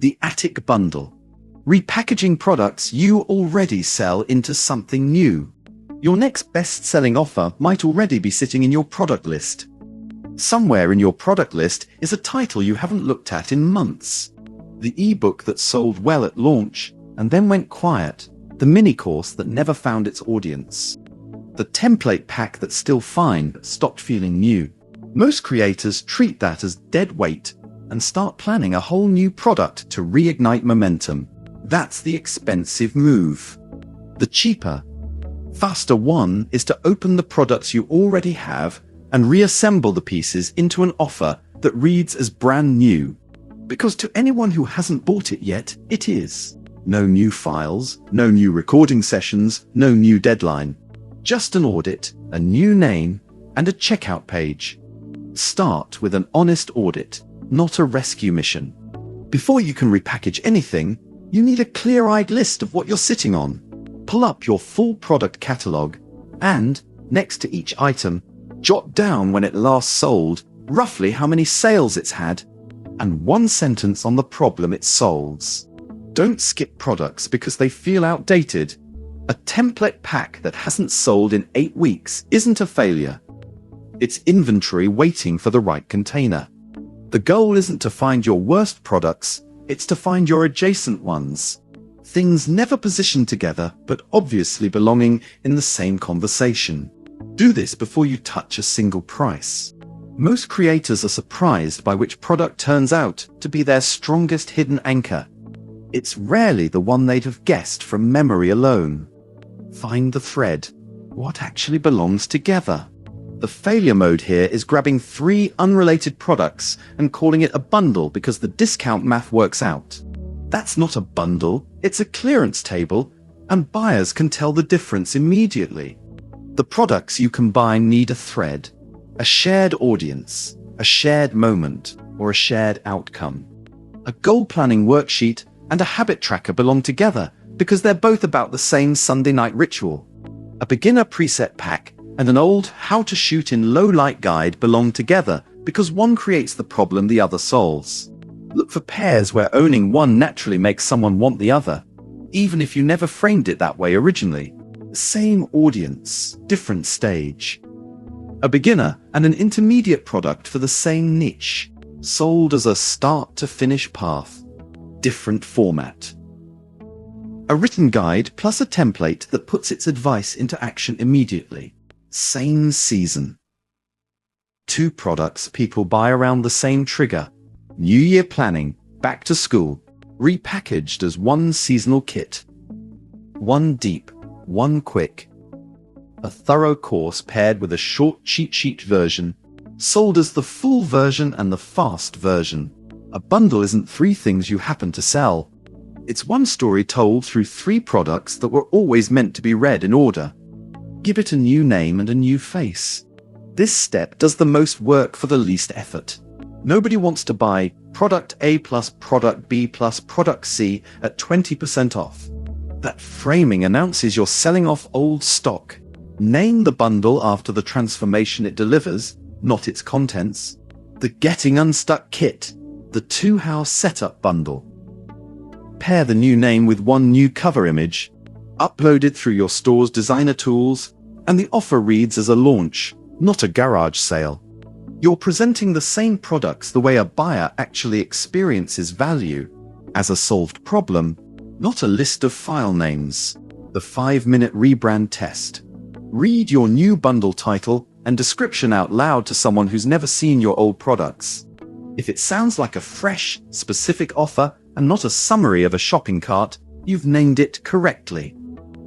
The attic bundle. Repackaging products you already sell into something new. Your next best-selling offer might already be sitting in your product list. Somewhere in your product list is a title you haven't looked at in months. The ebook that sold well at launch and then went quiet. The mini course that never found its audience. The template pack that's still fine but stopped feeling new. Most creators treat that as dead weight and start planning a whole new product to reignite momentum. That's the expensive move. The cheaper, faster one is to open the products you already have and reassemble the pieces into an offer that reads as brand new. Because to anyone who hasn't bought it yet, it is. No new files, no new recording sessions, no new deadline. Just an audit, a new name, and a checkout page. Start with an honest audit, not a rescue mission. Before you can repackage anything, you need a clear-eyed list of what you're sitting on. Pull up your full product catalog and, next to each item, jot down when it last sold, roughly how many sales it's had, and one sentence on the problem it solves. Don't skip products because they feel outdated. A template pack that hasn't sold in 8 weeks isn't a failure. It's inventory waiting for the right container. The goal isn't to find your worst products, it's to find your adjacent ones. Things never positioned together, but obviously belonging in the same conversation. Do this before you touch a single price. Most creators are surprised by which product turns out to be their strongest hidden anchor. It's rarely the one they'd have guessed from memory alone. Find the thread. What actually belongs together? The failure mode here is grabbing 3 unrelated products and calling it a bundle because the discount math works out. That's not a bundle, it's a clearance table, and buyers can tell the difference immediately. The products you combine need a thread, a shared audience, a shared moment, or a shared outcome. A goal planning worksheet and a habit tracker belong together because they're both about the same Sunday night ritual. A beginner preset pack and an old how to shoot in low light guide belong together because one creates the problem the other solves. Look for pairs where owning one naturally makes someone want the other, even if you never framed it that way originally. Same audience, different stage. A beginner and an intermediate product for the same niche, sold as a start to finish path. Different format. A written guide plus a template that puts its advice into action immediately. Same season. 2 products people buy around the same trigger. New Year planning, back to school, repackaged as one seasonal kit. One deep, one quick. A thorough course paired with a short cheat sheet version, sold as the full version and the fast version. A bundle isn't 3 things you happen to sell. It's one story told through 3 products that were always meant to be read in order. Give it a new name and a new face. This step does the most work for the least effort. Nobody wants to buy product A plus product B plus product C at 20% off. That framing announces you're selling off old stock. Name the bundle after the transformation it delivers, not its contents. The Getting Unstuck Kit, the 2-house setup bundle. Pair the new name with one new cover image, upload it through your store's designer tools, and the offer reads as a launch, not a garage sale. You're presenting the same products the way a buyer actually experiences value, as a solved problem, not a list of file names. The 5-minute rebrand test. Read your new bundle title and description out loud to someone who's never seen your old products. If it sounds like a fresh, specific offer and not a summary of a shopping cart, you've named it correctly.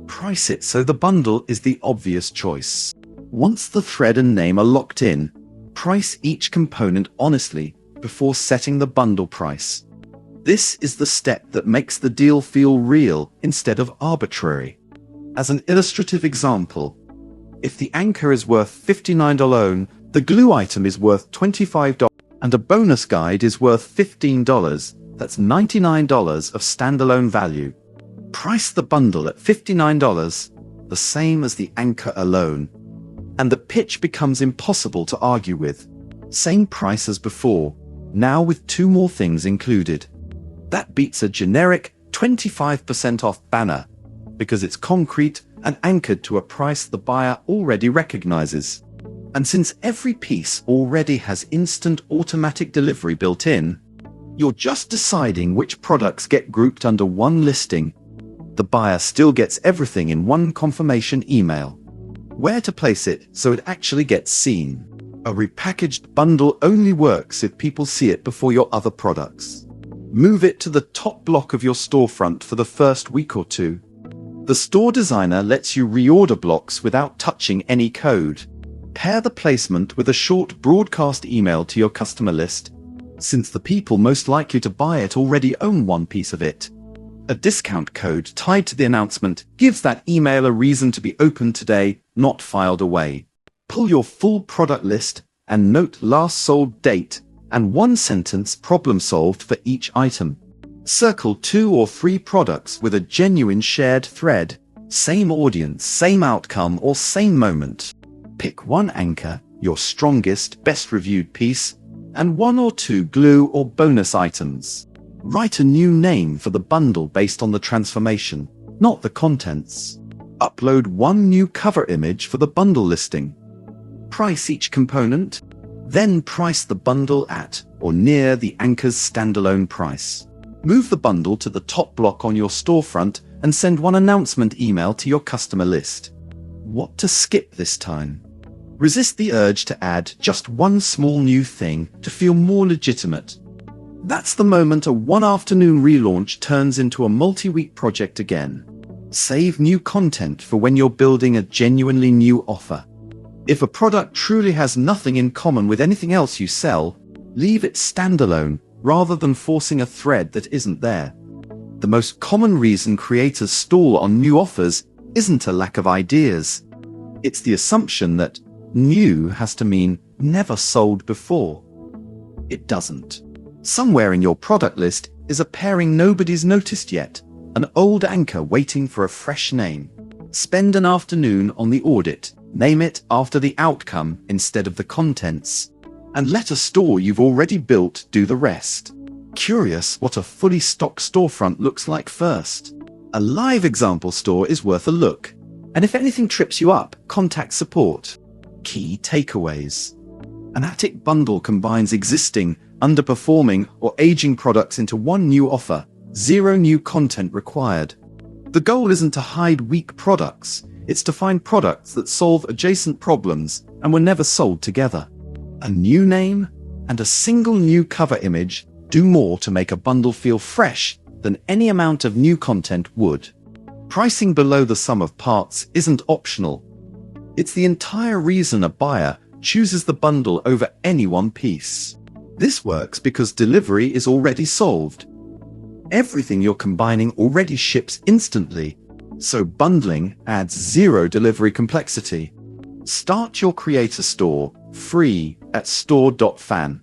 Price it so the bundle is the obvious choice. Once the thread and name are locked in, price each component honestly before setting the bundle price. This is the step that makes the deal feel real instead of arbitrary. As an illustrative example, if the anchor is worth $59 alone, the glue item is worth $25, and a bonus guide is worth $15, that's $99 of standalone value. Price the bundle at $59, the same as the anchor alone, and the pitch becomes impossible to argue with. Same price as before, now with 2 more things included. That beats a generic 25% off banner because it's concrete and anchored to a price the buyer already recognizes. And since every piece already has instant automatic delivery built in, you're just deciding which products get grouped under one listing. The buyer still gets everything in one confirmation email. Where to place it so it actually gets seen. A repackaged bundle only works if people see it before your other products. Move it to the top block of your storefront for the first week or two. The store designer lets you reorder blocks without touching any code. Pair the placement with a short broadcast email to your customer list, since the people most likely to buy it already own one piece of it. A discount code tied to the announcement gives that email a reason to be opened today, not filed away. Pull your full product list and note last sold date and one sentence problem solved for each item. Circle 2 or 3 products with a genuine shared thread, same audience, same outcome, or same moment. Pick one anchor, your strongest, best reviewed piece, and 1 or 2 glue or bonus items. Write a new name for the bundle based on the transformation, not the contents. Upload one new cover image for the bundle listing. Price each component, then price the bundle at or near the anchor's standalone price. Move the bundle to the top block on your storefront and send one announcement email to your customer list. What to skip this time? Resist the urge to add just one small new thing to feel more legitimate. That's the moment a one-afternoon relaunch turns into a multi-week project again. Save new content for when you're building a genuinely new offer. If a product truly has nothing in common with anything else you sell, leave it standalone rather than forcing a thread that isn't there. The most common reason creators stall on new offers isn't a lack of ideas. It's the assumption that new has to mean never sold before. It doesn't. Somewhere in your product list is a pairing nobody's noticed yet, an old anchor waiting for a fresh name. Spend an afternoon on the audit, name it after the outcome instead of the contents, and let a store you've already built do the rest. Curious what a fully stocked storefront looks like first? A live example store is worth a look, and if anything trips you up, contact support. Key takeaways. An attic bundle combines existing, underperforming, or aging products into one new offer, 0 new content required. The goal isn't to hide weak products, it's to find products that solve adjacent problems and were never sold together. A new name and a single new cover image do more to make a bundle feel fresh than any amount of new content would. Pricing below the sum of parts isn't optional. It's the entire reason a buyer chooses the bundle over any one piece. This works because delivery is already solved. Everything you're combining already ships instantly, so bundling adds 0 delivery complexity. Start your creator store free at store.fan.